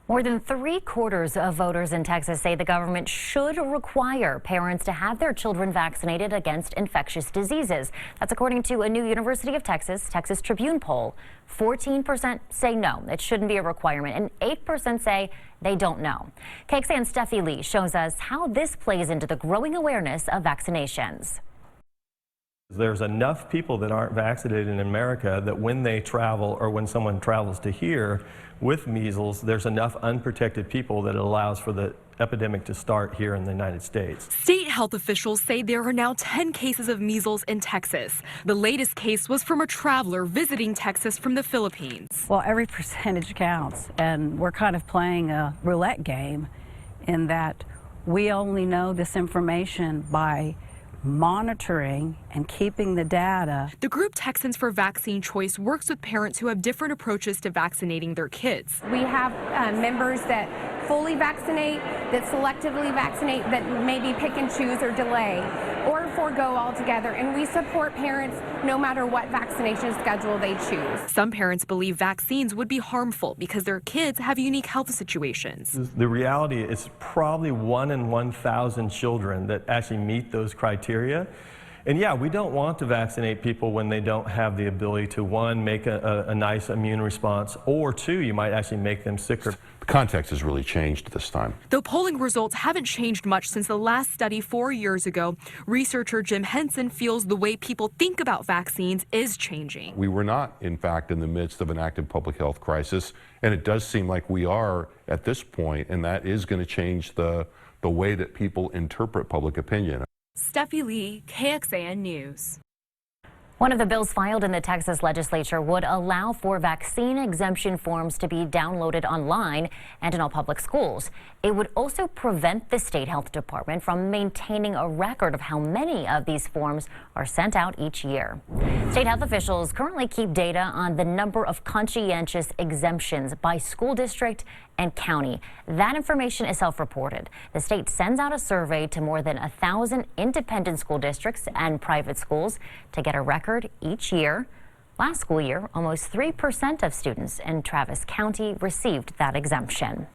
More than 3/4 of voters in Texas say the government should require parents to have their children vaccinated against infectious diseases. That's according to a new University of Texas Tribune poll. 14% say no, it shouldn't be a requirement, and 8% say they don't know. KXAN's Steffi Lee shows us how this plays into the growing awareness of vaccinations. There's enough people that aren't vaccinated in America that when they travel or when someone travels to here with measles, there's enough unprotected people that it allows for the epidemic to start here in the United States. State health officials say there are now 10 cases of measles in Texas. The latest case was from a traveler visiting Texas from the Philippines. Well, every percentage counts, and we're kind of playing a roulette game in that we only know this information by monitoring and keeping the data. The group Texans for Vaccine Choice works with parents who have different approaches to vaccinating their kids. We have members that fully vaccinate, that selectively vaccinate, that maybe pick and choose or delay or forego altogether, and we support parents no matter what vaccination schedule they choose. Some parents believe vaccines would be harmful because their kids have unique health situations. The reality is probably 1 in 1,000 children that actually meet those criteria. And yeah, we don't want to vaccinate people when they don't have the ability to, one, make a nice immune response, or two, you might actually make them sicker. The context has really changed this time. Though polling results haven't changed much since the last study 4 years ago, researcher Jim Henson feels the way people think about vaccines is changing. We were not, in fact, in the midst of an active public health crisis, and it does seem like we are at this point, and that is going to change the way that people interpret public opinion. Steffi Lee, KXAN News. One of the bills filed in the Texas legislature would allow for vaccine exemption forms to be downloaded online and in all public schools. It would also prevent the state health department from maintaining a record of how many of these forms are sent out each year. State health officials currently keep data on the number of conscientious exemptions by school district and county. That information is self-reported. The state sends out a survey to more than 1,000 independent school districts and private schools to get a record each year. Last school year, almost 3% of students in Travis County received that exemption.